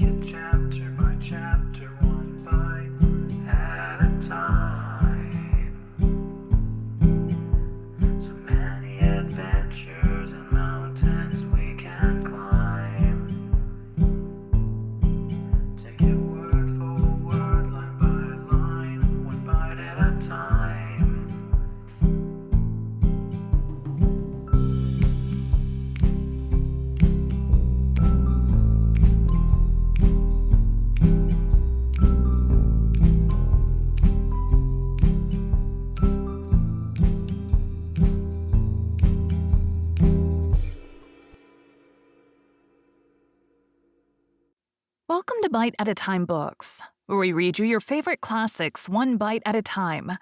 it chapter by chapter, one bite at a time. So many adventures and mountains we can climb. Take it word for word, line by line, one bite at a time. Welcome to Bite at a Time Books, where we read you your favorite classics one bite at a time.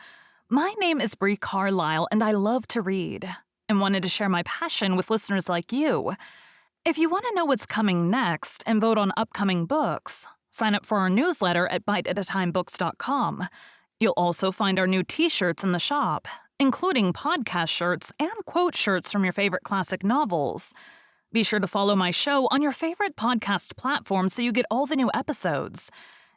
My name is Bree Carlile, and I love to read, and wanted to share my passion with listeners like you. If you want to know what's coming next and vote on upcoming books, sign up for our newsletter at biteatatimebooks.com. You'll also find our new t-shirts in the shop, including podcast shirts and quote shirts from your favorite classic novels. Be sure to follow my show on your favorite podcast platform so you get all the new episodes.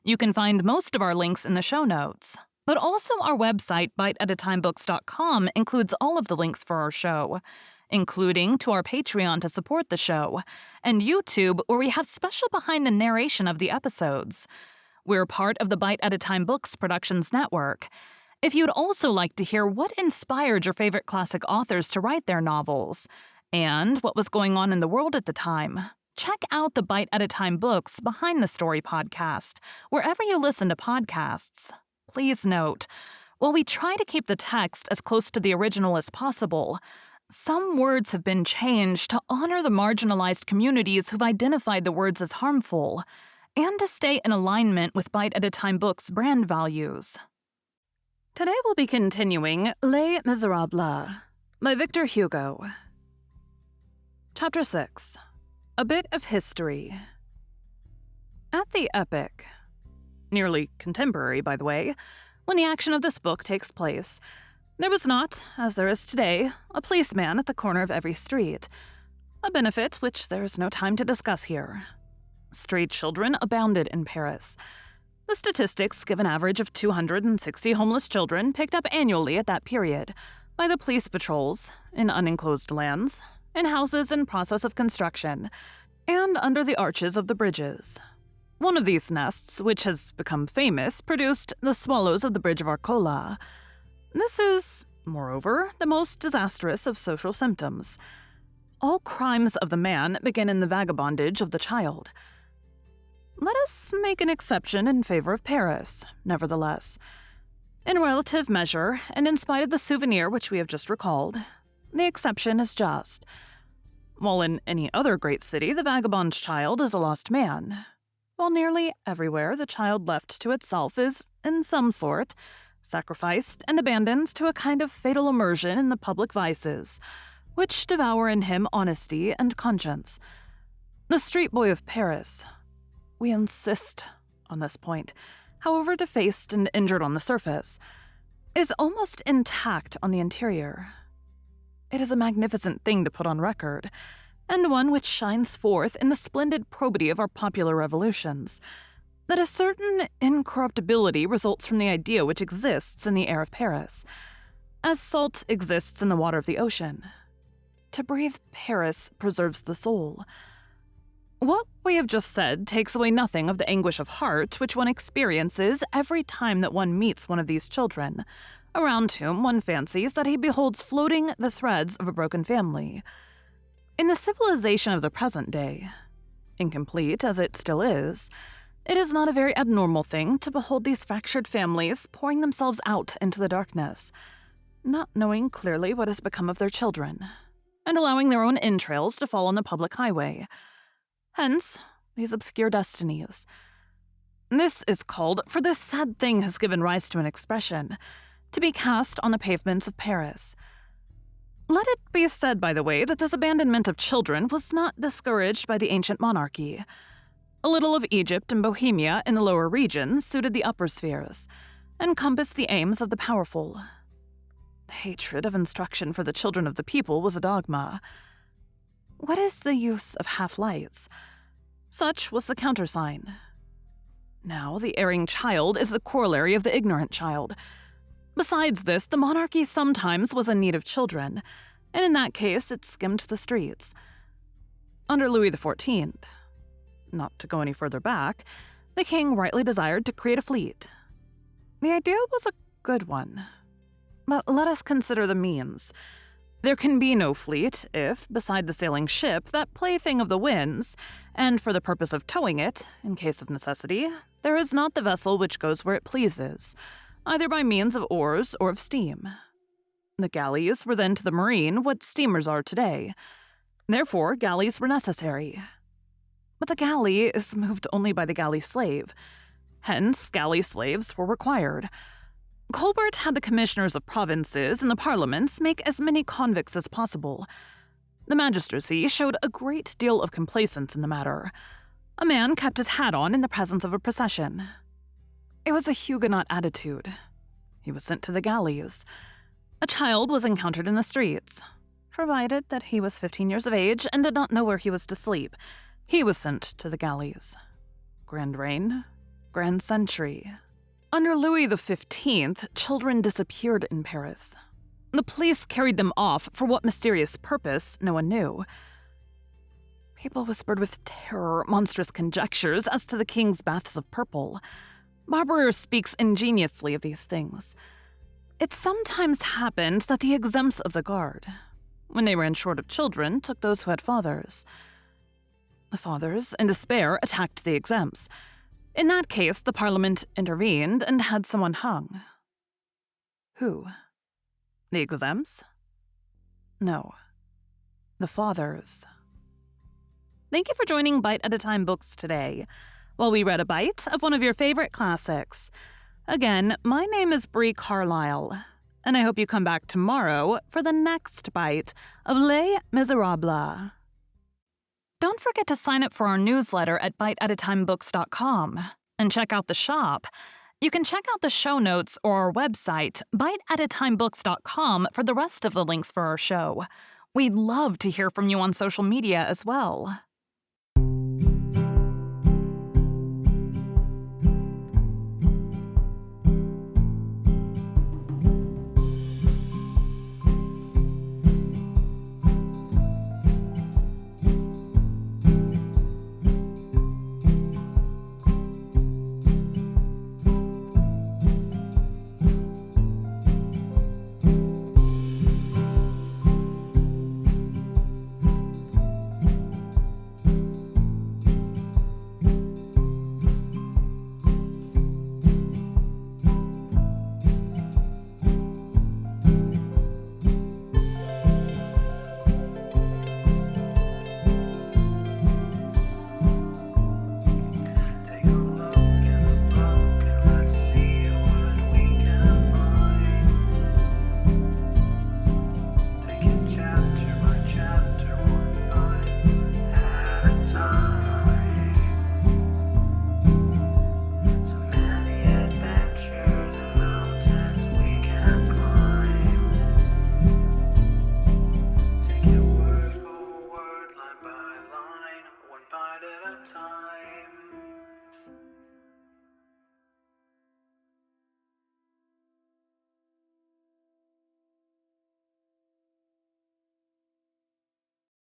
You can find most of our links in the show notes, but also our website, biteatatimebooks.com, includes all of the links for our show, including to our Patreon to support the show, and YouTube, where we have special behind the narration of the episodes. We're part of the Bite at a Time Books Productions Network. If you'd also like to hear what inspired your favorite classic authors to write their novels, and what was going on in the world at the time, check out the Bite at a Time Books Behind the Story podcast, wherever you listen to podcasts. Please note, while we try to keep the text as close to the original as possible, some words have been changed to honor the marginalized communities who've identified the words as harmful, and to stay in alignment with Bite at a Time Books' brand values. Today we'll be continuing Les Miserables by Victor Hugo. Chapter 6. A Bit of History. At the epoch, nearly contemporary, by the way, when the action of this book takes place, there was not, as there is today, a policeman at the corner of every street, a benefit which there is no time to discuss here. Stray children abounded in Paris. The statistics give an average of 260 homeless children picked up annually at that period by the police patrols in unenclosed lands, in houses in process of construction, and under the arches of the bridges. One of these nests, which has become famous, produced the swallows of the Bridge of Arcola. This is, moreover, the most disastrous of social symptoms. All crimes of the man begin in the vagabondage of the child. Let us make an exception in favor of Paris, nevertheless. In relative measure, and in spite of the souvenir which we have just recalled, the exception is just. While in any other great city the vagabond child is a lost man, while nearly everywhere the child left to itself is, in some sort, sacrificed and abandoned to a kind of fatal immersion in the public vices, which devour in him honesty and conscience. The street boy of Paris, we insist on this point, however defaced and injured on the surface, is almost intact on the interior. It is a magnificent thing to put on record, and one which shines forth in the splendid probity of our popular revolutions, that a certain incorruptibility results from the idea which exists in the air of Paris, as salt exists in the water of the ocean. To breathe Paris preserves the soul. What we have just said takes away nothing of the anguish of heart which one experiences every time that one meets one of these children, around whom one fancies that he beholds floating the threads of a broken family. In the civilization of the present day, incomplete as it still is, it is not a very abnormal thing to behold these fractured families pouring themselves out into the darkness, not knowing clearly what has become of their children, and allowing their own entrails to fall on the public highway. Hence, these obscure destinies. This is called, for this sad thing has given rise to an expression, to be cast on the pavements of Paris. Let it be said, by the way, that this abandonment of children was not discouraged by the ancient monarchy. A little of Egypt and Bohemia in the lower regions suited the upper spheres, and compassed the aims of the powerful. The hatred of instruction for the children of the people was a dogma. What is the use of half-lights? Such was the countersign. Now, the erring child is the corollary of the ignorant child. Besides this, the monarchy sometimes was in need of children, and in that case, it skimmed the streets. Under Louis XIV, not to go any further back, the king rightly desired to create a fleet. The idea was a good one, but let us consider the means. There can be no fleet if, beside the sailing ship, that plaything of the winds, and for the purpose of towing it, in case of necessity, there is not the vessel which goes where it pleases, either by means of oars or of steam. The galleys were then to the marine what steamers are today. Therefore, galleys were necessary. But the galley is moved only by the galley slave. Hence, galley slaves were required. Colbert had the commissioners of provinces and the parliaments make as many convicts as possible. The magistracy showed a great deal of complacence in the matter. A man kept his hat on in the presence of a procession. It was a Huguenot attitude. He was sent to the galleys. A child was encountered in the streets. Provided that he was 15 years of age and did not know where he was to sleep, he was sent to the galleys. Grand reign, grand century. Under Louis XV, children disappeared in Paris. The police carried them off for what mysterious purpose, no one knew. People whispered with terror monstrous conjectures as to the king's baths of purple. Barberer speaks ingeniously of these things. It sometimes happened that the exempts of the guard, when they ran short of children, took those who had fathers. The fathers, in despair, attacked the exempts. In that case, the Parliament intervened and had someone hung. Who? The exempts? No. The fathers. Thank you for joining Bite at a Time Books today, while we read a bite of one of your favorite classics. Again, my name is Bree Carlile, and I hope you come back tomorrow for the next bite of Les Miserables. Don't forget to sign up for our newsletter at biteatatimebooks.com and check out the shop. You can check out the show notes or our website, biteatatimebooks.com, for the rest of the links for our show. We'd love to hear from you on social media as well.